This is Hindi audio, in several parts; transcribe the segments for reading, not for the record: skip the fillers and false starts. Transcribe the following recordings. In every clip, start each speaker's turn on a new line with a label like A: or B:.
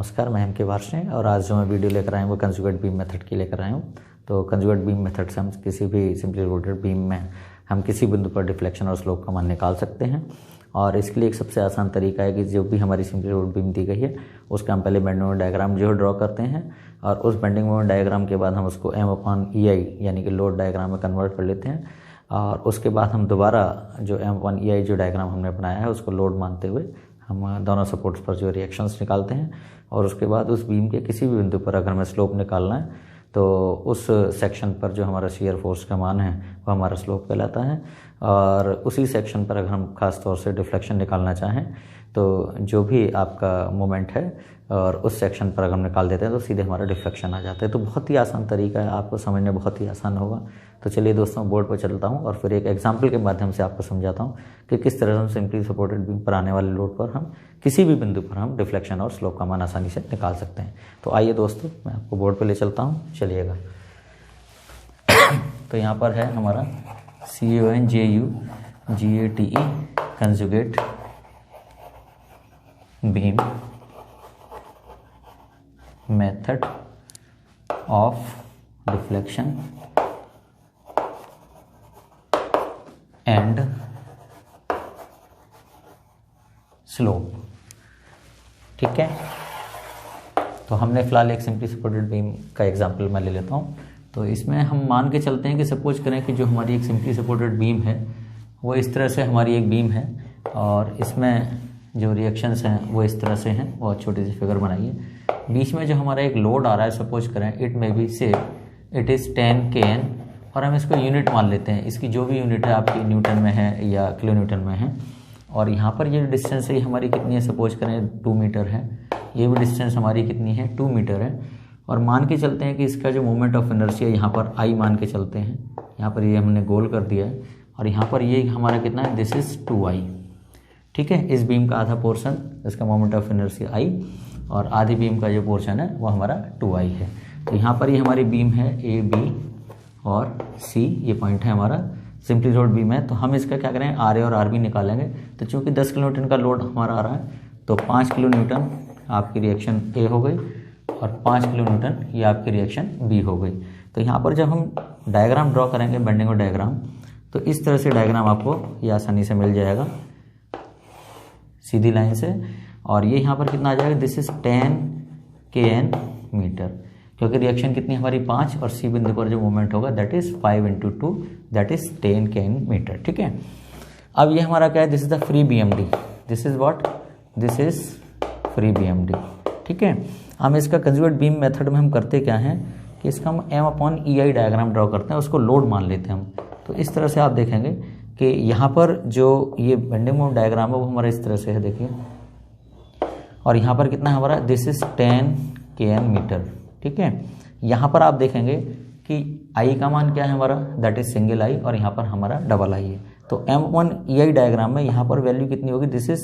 A: नमस्कार, मैं एम के वार्षे और आज जो मैं वीडियो लेकर आया हूँ वो कंजुगेट बीम मेथड की लेकर आया हूँ। तो कंजुगेट बीम मेथड से हम किसी भी सिंपली रोटेड बीम में हम किसी बिंदु पर डिफ्लेक्शन और स्लोप का मान निकाल सकते हैं। और इसके लिए एक सबसे आसान तरीका है कि जो भी हमारी सिंपली रोटेड बीम दी गई है उसका हम पहले बेंडिंग मोमेंट डायग्राम जो ड्रॉ करते हैं और उस बेंडिंग मोमेंट डायग्राम के बाद हम उसको M/EI यानी कि लोड डायग्राम में कन्वर्ट कर लेते हैं। और उसके बाद हम दोबारा जो M/EI जो डायग्राम हमने बनाया है उसको लोड मानते हुए हम दोनों सपोर्ट्स पर जो रिएक्शंस निकालते हैं। और उसके बाद उस बीम के किसी भी बिंदु पर अगर हमें स्लोप निकालना है तो उस सेक्शन पर जो हमारा शियर फोर्स का मान है वो हमारा स्लोप कहलाता है। और उसी सेक्शन पर अगर हम खास तौर से डिफ्लेक्शन निकालना चाहें तो जो भी आपका मोमेंट है और उस सेक्शन पर अगर हम निकाल देते हैं तो सीधे हमारा डिफ्लेक्शन आ जाता है। तो बहुत ही आसान तरीका है, आपको समझने बहुत ही आसान होगा। तो चलिए दोस्तों, बोर्ड पर चलता हूँ और फिर एक एग्जाम्पल के माध्यम से आपको समझाता हूँ कि किस तरह से हम सिंपली सपोर्टेड बीम पर आने वाले लोड पर हम किसी भी बिंदु पर हम डिफ्लेक्शन और स्लोप का मान आसानी से निकाल सकते हैं। तो आइए दोस्तों, मैं आपको बोर्ड पर ले चलता हूँ, चलिएगा। तो यहाँ पर है हमारा CONJUGATE conjugate beam method of deflection and slope. ठीक है, तो हमने फिलहाल एक सिंपली सपोर्टेड बीम का एग्जांपल मैं ले लेता हूँ। तो इसमें हम मान के चलते हैं कि सपोज करें कि जो हमारी एक सिंपली सपोर्टेड बीम है वो इस तरह से हमारी एक बीम है और इसमें जो रिएक्शंस हैं वो इस तरह से हैं। बहुत छोटी सी फिगर बनाइए। बीच में जो हमारा एक लोड आ रहा है, सपोज करें इट मे बी से इट इज़ 10 kN और हम इसको यूनिट मान लेते हैं। इसकी जो भी यूनिट है आपकी न्यूटन में है या किलो न्यूटन में है। और यहाँ पर ये डिस्टेंस है हमारी कितनी है, सपोज करें 2 मीटर है। ये भी डिस्टेंस हमारी कितनी है, 2 मीटर है। और मान के चलते हैं कि इसका जो मोमेंट ऑफ इनर्शिया यहाँ पर I मान के चलते हैं। यहाँ पर ये हमने गोल कर दिया है और यहाँ पर ये हमारा कितना है, दिस इज़ 2I। ठीक है, इस बीम का आधा पोर्शन इसका मोमेंट ऑफ इनर्शिया I और आधी बीम का जो पोर्शन है वो हमारा 2I है। तो यहाँ पर ये हमारी बीम है AB और C, ये पॉइंट है हमारा सिंपली रोड बीम है। तो हम इसका क्या करें, RA और RB निकालेंगे। तो चूँकि 10 किलो न्यूटन का लोड हमारा आ रहा है तो 5 किलो न्यूटन आपकी रिएक्शन A हो गई और 5 किलो न्यूटन ये आपकी रिएक्शन B हो गई। तो यहाँ पर जब हम डायग्राम ड्रॉ करेंगे बेंडिंग और डायग्राम, तो इस तरह से डायग्राम आपको ये आसानी से मिल जाएगा सीधी लाइन से। और ये यहाँ पर कितना आ जाएगा, दिस इज 10 kN मीटर, क्योंकि रिएक्शन कितनी हमारी 5 और C बिंदु पर जो मूवमेंट होगा that is 5 × 2 that is 10 kN metre. ठीक है, अब ये हमारा क्या है, this is the free BMD। This is what, this is free BMD। ठीक है, हम इसका कंजुगेट बीम मेथड में हम करते क्या हैं कि इसका हम M/EI डायग्राम ड्रॉ करते हैं, उसको लोड मान लेते हैं हम। तो इस तरह से आप देखेंगे कि यहाँ पर जो ये बेंडिंग मोमेंट डायग्राम है वो हमारा इस तरह से है, देखिए। और यहाँ पर कितना हमारा, दिस इज 10 kN मीटर। ठीक है, यहाँ पर आप देखेंगे कि I का मान क्या है हमारा, दैट इज सिंगल I और यहाँ पर हमारा डबल I है। तो M/EI डायग्राम में यहाँ पर वैल्यू कितनी होगी, दिस इज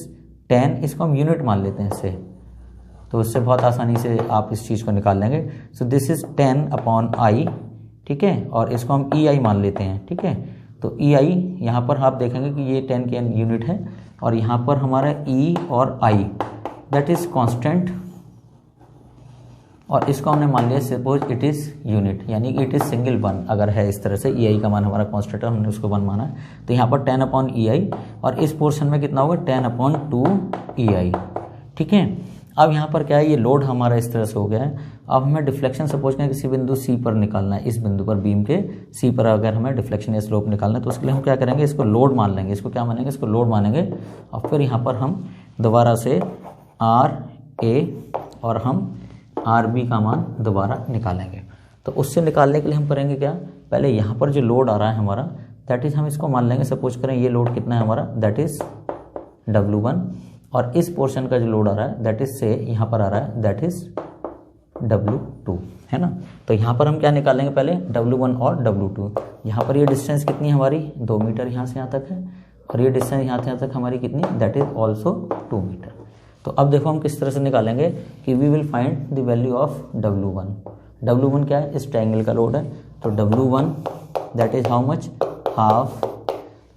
A: 10, इसको हम यूनिट मान लेते हैं इससे। तो उससे बहुत आसानी से आप इस चीज़ को निकाल लेंगे। So this is 10/I। ठीक है, और इसको हम EI मान लेते हैं। ठीक है, तो EI यहाँ पर आप देखेंगे कि ये 10 kN यूनिट है और यहाँ पर हमारा E और I दैट इज कांस्टेंट और इसको हमने मान लिया सपोज इट इज़ यूनिट, यानी कि इट इज़ सिंगल 1 अगर है इस तरह से। EI का मान हमारा कांस्टेंट है, हमने उसको 1 माना है। तो यहाँ पर 10/EI और इस पोर्शन में कितना होगा, 10/2EI। ठीक है, अब यहाँ पर क्या है, ये लोड हमारा इस तरह से हो गया है। अब हमें डिफ्लेक्शन सपोज करें किसी बिंदु C पर निकालना है, इस बिंदु पर बीम के C पर अगर हमें डिफ्लेक्शन या स्लोप निकालना है तो उसके लिए हम क्या करेंगे, इसको लोड मान लेंगे। इसको क्या मानेंगे, इसको लोड मानेंगे। और फिर यहाँ पर हम दोबारा से RA और हम RB का मान दोबारा निकालेंगे। तो उससे निकालने के लिए हम करेंगे क्या, पहले यहाँ पर जो लोड आ रहा है हमारा दैट इज़ हम इसको मान लेंगे। सपोज करें ये लोड कितना है हमारा, दैट इज़ W1 और इस पोर्शन का जो लोड आ रहा है दैट इज से यहाँ पर आ रहा है दैट इज W2, है ना। तो यहाँ पर हम क्या निकालेंगे, पहले W1 और W2। यहाँ पर ये डिस्टेंस कितनी है हमारी, 2 मीटर यहाँ से यहाँ तक है और ये डिस्टेंस यहाँ से यहाँ तक हमारी कितनी, दैट इज ऑल्सो 2 मीटर। तो अब देखो हम किस तरह से निकालेंगे कि we will find the value of W1। W1 क्या है, इस ट्रायंगल का लोड है। तो W1 that is how much, half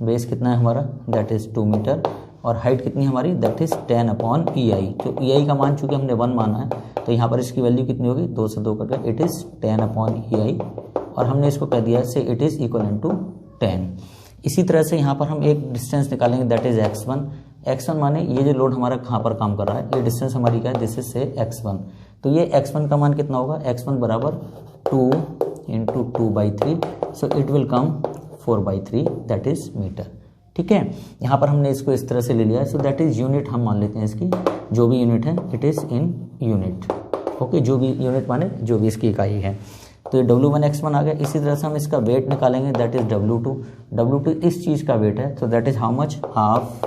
A: base कितना है हमारा, दैट इज 2 मीटर और हाइट कितनी हमारी, दैट इज 10 अपॉन EI। तो EI का मान चूंकि हमने 1 माना है तो यहाँ पर इसकी वैल्यू कितनी होगी, 2 से 2 कट गया, इट इज़ 10 अपॉन EI और हमने इसको कह दिया से इट इज़ इक्वल टू 10। इसी तरह से यहाँ पर हम एक डिस्टेंस निकालेंगे दैट इज x1। x1 माने ये जो लोड हमारा कहाँ पर काम कर रहा है, ये डिस्टेंस हमारी क्या है, दिस इज से x1। तो ये x1 का मान कितना होगा, x1 बराबर 2 into 2/3, so it will come 4/3 that is metre. ठीक है, यहाँ पर हमने इसको इस तरह से ले लिया है। सो दैट इज यूनिट हम मान लेते हैं इसकी, जो भी यूनिट है it is in unit. Okay, जो भी यूनिट माने जो भी इसकी इकाई है। तो ये W1 x1 आ गया। इसी तरह से हम इसका वेट निकालेंगे दैट इज W2। W2 इस चीज़ का वेट है, तो that is how much, half.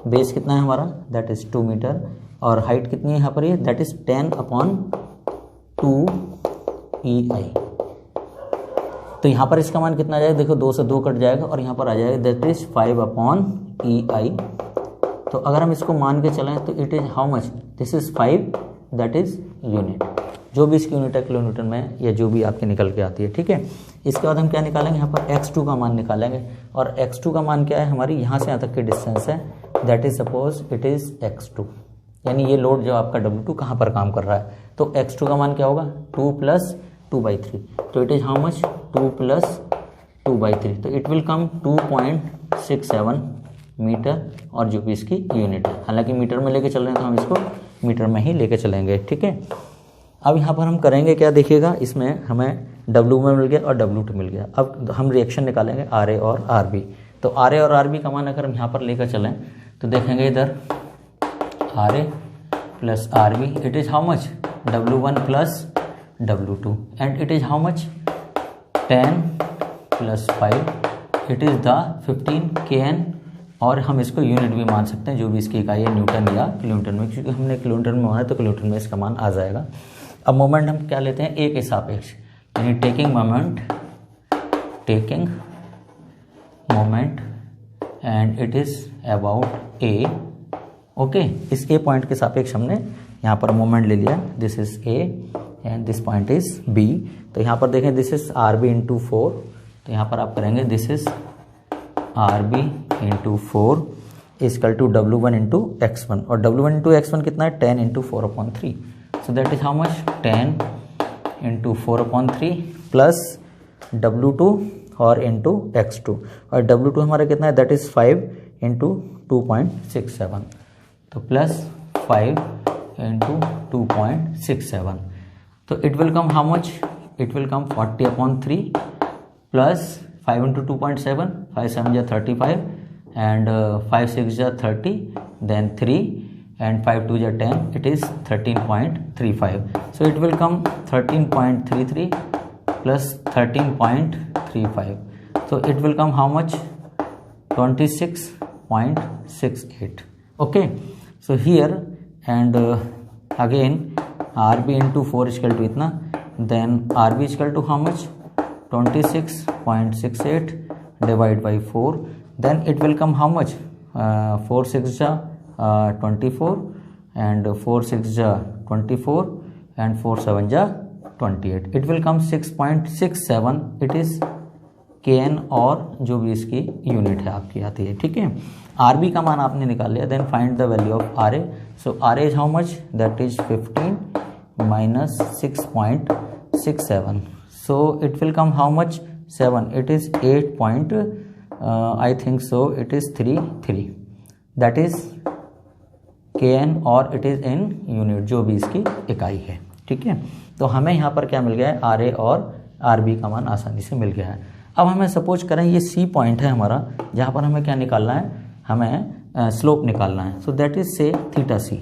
A: Base कितना है हमारा, दैट इज 2 मीटर और हाइट कितनी है यहाँ पर, ये दैट इज 10 अपॉन 2 EI। तो यहाँ पर इसका मान कितना आ जाएगा, देखो 2 से 2 कट जाएगा और यहाँ पर आ जाएगा दैट इज 5 अपॉन EI। तो अगर हम इसको मान के चलें तो it is how much, this is 5 that is unit. जो भी इसकी यूनिट है किलोमीटर में या जो भी आपके निकल के आती है। ठीक है, इसके बाद हम क्या निकालेंगे, यहाँ पर x2 का मान निकालेंगे और x2 का मान क्या है, हमारी यहाँ से यहाँ तक की डिस्टेंस है, that is suppose it is x2। यानी ये लोड जो आपका W2 कहाँ पर काम कर रहा है, तो x2 का मान क्या होगा, 2 + 2/3। तो इट इज हाउ मच, 2 + 2/3। तो इट विल कम 2.67 मीटर और जो भी इसकी यूनिट है। हालांकि मीटर में लेके चल रहे हैं तो हम इसको मीटर में ही लेके चलेंगे। ठीक है, अब यहाँ पर हम करेंगे क्या, देखिएगा इसमें हमें W1 मिल गया और W2 मिल गया। अब हम रिएक्शन निकालेंगे RA और RB। तो RA और RB का मान अगर हम यहाँ पर लेकर चलें तो देखेंगे इधर RA + RB it is how much, W1 + W2 and it is how much, 10 + 5 it is the 15 kN। और हम इसको यूनिट भी मान सकते हैं, जो भी इसकी इकाई है न्यूटन या किलोमीटर में, क्योंकि हमने किलोमीटर में माना है तो किलोमीटर में इसका मान आ जाएगा। अब मोमेंट हम क्या लेते हैं, A के सापेक्ष, यानी taking moment and it is about A। Okay, इस A पॉइंट के सापेक्ष हमने यहाँ पर मोमेंट ले लिया, this is A and this point is B। तो यहाँ पर देखें दिस इज RB × 4। तो यहाँ पर आप करेंगे this is RB × 4 equal to W1 × x1 और W1 × x1 कितना है, 10 × 4/3। So that is how much, 10 × 4/3 plus W2 और इंटू x2 और W2 हमारा कितना है, दैट इज 5 × 2.67। तो प्लस 5 × 2.67। तो it will come how much, it will come 40/3 plus 5 × 2.7, 5 × 7 = 35 and 5 × 6 = 30, then 3 and 5 × 2 = 10, it is 13.35. So it will come 13.33 plus 13.35. So it will come how much, 26.68. Okay, so here and again RB × 4 is equal to इतना, then RB is equal to how much, 26.68 divided by 4, then it will come how much, 4 × 6 = 24 and 4 × 6 = 24 and 4 × 7 = 28. It will come 6.67. It is kN और जो भी इसकी यूनिट है आपकी आती है। ठीक है, RB का मान आपने निकाल लिया, then find the value of RA. So RA is how much, that is 15 minus 6.67. So it will come how much, 7. It is 8. I think so. It is 33. That is kN और इट इज़ इन यूनिट, जो भी इसकी इकाई है। ठीक है, तो हमें यहाँ पर क्या मिल गया है, RA और RB का मान आसानी से मिल गया है। अब हमें सपोज करें ये C पॉइंट है हमारा, जहाँ पर हमें क्या निकालना है, हमें स्लोप निकालना है। सो दैट इज से θC,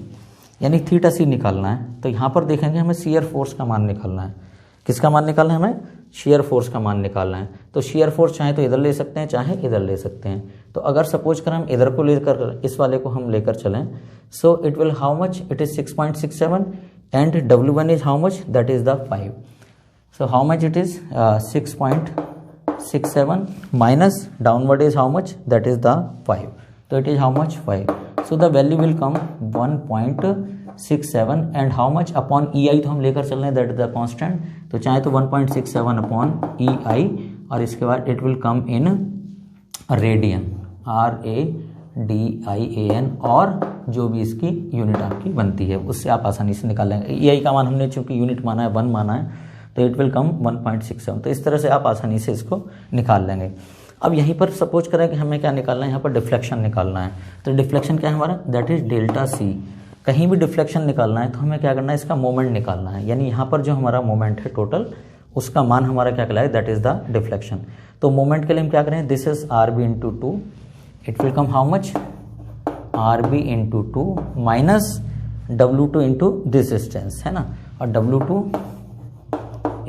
A: यानी θC निकालना है। तो यहाँ पर देखेंगे हमें शियर फोर्स का मान निकालना है। किसका मान निकालना है, हमें शियर फोर्स का मान निकालना है। तो शियर फोर्स चाहे तो इधर ले सकते हैं, चाहे इधर ले सकते हैं। तो अगर सपोज करें हम इधर को लेकर, इस वाले को हम लेकर चलें, सो it will how much, it is 6.67 and W1 is how much, that is the 5. So how much it is 6.67 minus downward is how much, that is the 5. तो it is how much, 5. So the value will come 1.67 and how much upon EI, तो हम लेकर चल रहे हैं, दैट इज द कांस्टेंट। तो चाहे तो 1.67 अपॉन EI और इसके बाद it will come in radian, DIAN और जो भी इसकी यूनिट आपकी बनती है उससे आप आसानी से निकाल लेंगे। EI का मान हमने चूंकि यूनिट माना है 1 माना है तो इट विल कम 1.67। तो इस तरह से आप आसानी से इसको निकाल लेंगे। अब यहीं पर सपोज करें कि हमें क्या निकालना है, यहाँ पर डिफ्लेक्शन निकालना है। तो डिफ्लेक्शन क्या है हमारा, दैट इज डेल्टा C। कहीं भी डिफ्लेक्शन निकालना है तो हमें क्या करना है, इसका मोमेंट निकालना है, यानी यहाँ पर जो हमारा मोमेंट है टोटल उसका मान हमारा क्या कहलाए, दैट इज द डिफ्लेक्शन। तो मोमेंट के लिए हम क्या करें, this is RB into 2, it will come how much, RB into 2 minus W2 into this distance है ना, और W2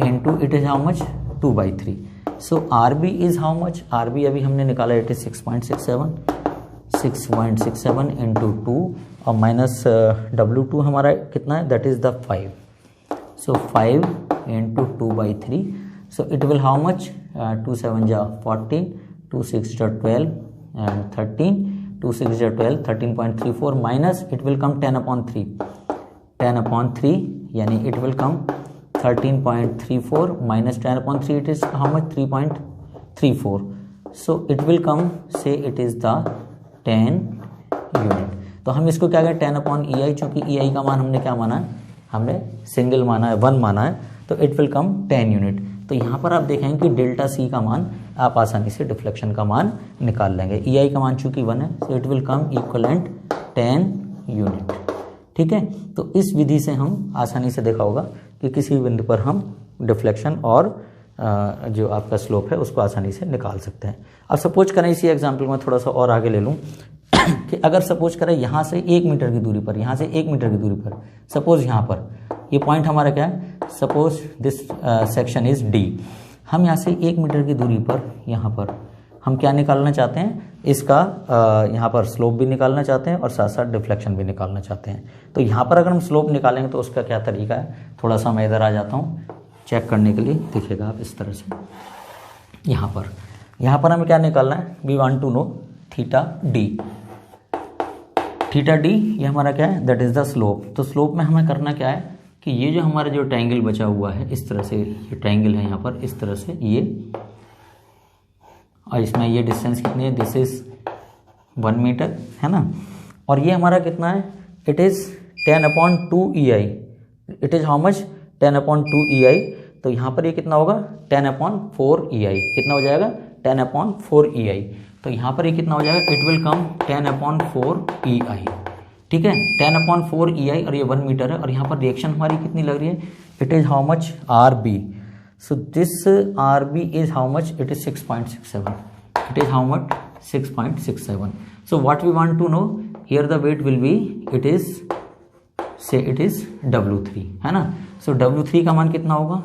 A: into it is how much 2/3। So RB is how much, RB अभी हमने निकाला इट इज 6.67 इंटू 2 और माइनस W2 हमारा कितना है, that is the 5। So 5 into 2/3, so it will how much, 2 7 जा 14, 2 6 जा 12 एंड 13, 2 6 जा 12, 13.34 माइनस इट विल कम 10/3, 10/3 यानी it will come 13.34 minus 10/3 it is how much, 3.34. So it will come, say it is the 10 unit। तो हम इसको क्या करें, 10/EI, चूंकि EI का मान हमने क्या माना है, हमने सिंगल माना है, 1 माना है, तो इट विल कम 10 यूनिट। तो यहाँ पर आप देखेंगे कि डेल्टा C का मान आप आसानी से डिफ्लेक्शन का मान निकाल लेंगे। EI का मान चूंकि 1 है, सो it will come equivalent 10 unit. ठीक है, तो इस विधि से हम आसानी से देखा होगा कि किसी बिंदु पर हम डिफ्लेक्शन और जो आपका स्लोप है उसको आसानी से निकाल सकते हैं। अब सपोज करें, इसी एग्जांपल में थोड़ा सा और आगे ले लूँ कि अगर सपोज करें यहाँ से 1 मीटर की दूरी पर, यहाँ से 1 मीटर की दूरी पर, सपोज यहाँ पर ये पॉइंट हमारा क्या है, suppose this section is D। हम यहाँ से 1 मीटर की दूरी पर यहाँ पर हम क्या निकालना चाहते हैं, इसका यहाँ पर स्लोप भी निकालना चाहते हैं और साथ साथ डिफ्लेक्शन भी निकालना चाहते हैं। तो यहाँ पर अगर हम स्लोप निकालेंगे तो उसका क्या तरीका है, थोड़ा सा मैं इधर आ जाता हूँ चेक करने के लिए, देखिएगा आप इस तरह से। यहाँ पर हमें क्या निकालना है, we want to know theta D। Theta D ये हमारा क्या है, दैट इज़ द स्लोप। तो स्लोप में हमें करना क्या है कि ये जो हमारा जो ट्रायंगल बचा हुआ है, इस तरह से ये ट्रायंगल है यहाँ पर, इस तरह से ये, और इसमें ये डिस्टेंस कितनी है, दिस इज 1 मीटर है ना, और ये हमारा कितना है, it is 10/2 EI। It is how much, 10/2 EI। तो यहाँ पर ये कितना होगा, 10/4 EI। कितना हो जाएगा, 10/4 EI। तो यहाँ पर ये कितना हो जाएगा, इट विल कम 10/4 EI। ठीक है, 10/4 EI और ये 1 मीटर है, और यहाँ पर रिएक्शन हमारी कितनी लग रही है, it is how much, RB। So this RB is how much? It is 6.67. It is how much? 6.67. So what we want to know here, the weight will be, it is, say it is W3 है ना। So W3 का मान कितना होगा,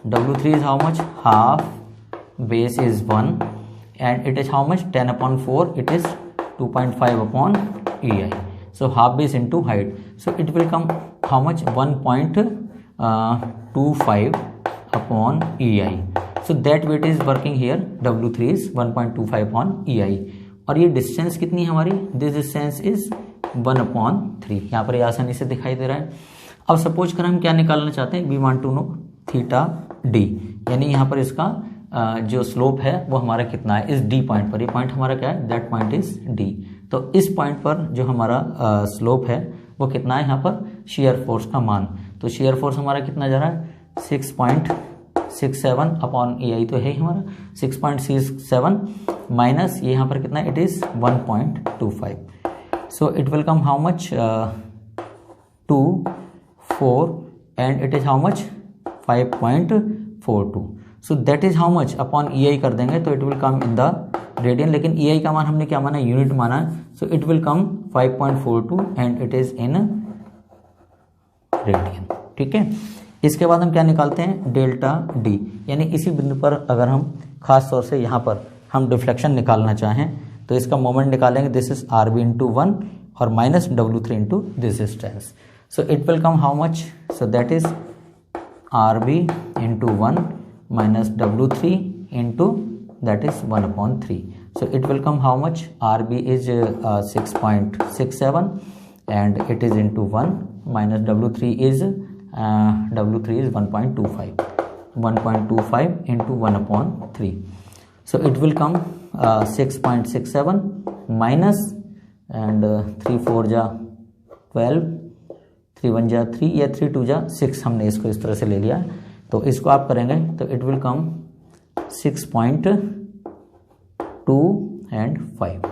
A: W3 is how much, half, base is 1 and it is how much, 10/4, it is 2.5/EI. So half base into height, so it will come how much, 1.25/EI. So that weight is working here, W3 is 1.25/EI। और ये डिस्टेंस कितनी है हमारी, दिस डिस्टेंस इज 1/3। यहाँ पर ये आसानी से दिखाई दे रहा है। अब सपोज कर हम क्या निकालना चाहते हैं, we want to know theta D, यानी यहाँ पर इसका जो स्लोप है वो हमारा कितना है, इस D पॉइंट पर। ये पॉइंट हमारा क्या है, दैट पॉइंट इज D। तो इस पॉइंट पर जो हमारा स्लोप है वो कितना है, यहाँ पर शेयर फोर्स का मान। तो शेयर फोर्स हमारा कितना जा रहा है, 6.67/EI तो है ही हमारा 6.67 माइनस ये यहाँ पर कितना है, it is 1.25। So it will come how much, 2.4 and it is how much, 5.42। So that is how much upon EI कर देंगे तो it will come in the radian, लेकिन EI का मान हमने क्या माना, यूनिट माना है। सो it will come 5.42 and it is in radian. ठीक है, इसके बाद हम क्या निकालते हैं, डेल्टा D, यानी इसी बिंदु पर अगर हम खास तौर से यहाँ पर हम डिफ्लेक्शन निकालना चाहें तो इसका मोमेंट निकालेंगे, दिस इज RB इंटू 1 और minus W3 into this distance. So it will come how much, so that is RB into 1 minus W3 into that is 1/3। So it will come how much, RB is 6.67 and it is into 1 minus W3 is 1.25 into 1/3. So it will come 6.67 minus and 3 4 जा 12, 3 1 जा 3 या 3 2 जा 6, हमने इसको इस तरह से ले लिया। तो इसको आप करेंगे तो इट विल कम 6.2 एंड 5।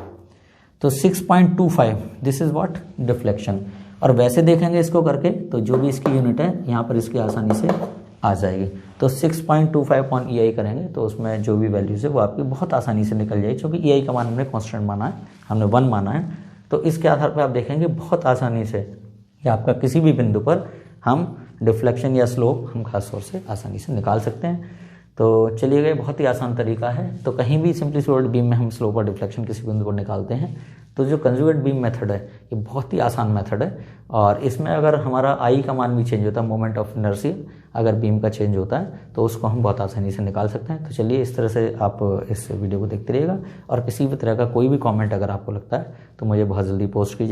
A: तो 6.25 दिस इज व्हाट डिफ्लेक्शन। और वैसे देखेंगे इसको करके तो जो भी इसकी यूनिट है यहाँ पर इसकी आसानी से आ जाएगी। तो 6.25/EI करेंगे तो उसमें जो भी वैल्यूज है वो आपकी बहुत आसानी से निकल जाएगी, क्योंकि EI का मान हमने कांस्टेंट माना है, हमने 1 माना है। तो इसके आधार पर आप देखेंगे बहुत आसानी से कि आपका किसी भी बिंदु पर हम डिफ्लेक्शन या स्लोप हम खास तौर से आसानी से निकाल सकते हैं। तो चलिए गए, बहुत ही आसान तरीका है। तो कहीं भी सिंपली सॉलिड बीम में हम स्लोप और डिफ्लेक्शन किसी बिंदु पर निकालते हैं तो जो कंजुगेट बीम मेथड है ये बहुत ही आसान मेथड है। और इसमें अगर हमारा आई का मान भी चेंज होता है, मोमेंट ऑफ इनर्शिया अगर बीम का चेंज होता है तो उसको हम बहुत आसानी से निकाल सकते हैं। तो चलिए इस तरह से आप इस वीडियो को देखते रहिएगा, और किसी भी तरह का कोई भी कमेंट अगर आपको लगता है तो मुझे बहुत जल्दी पोस्ट कीजिए।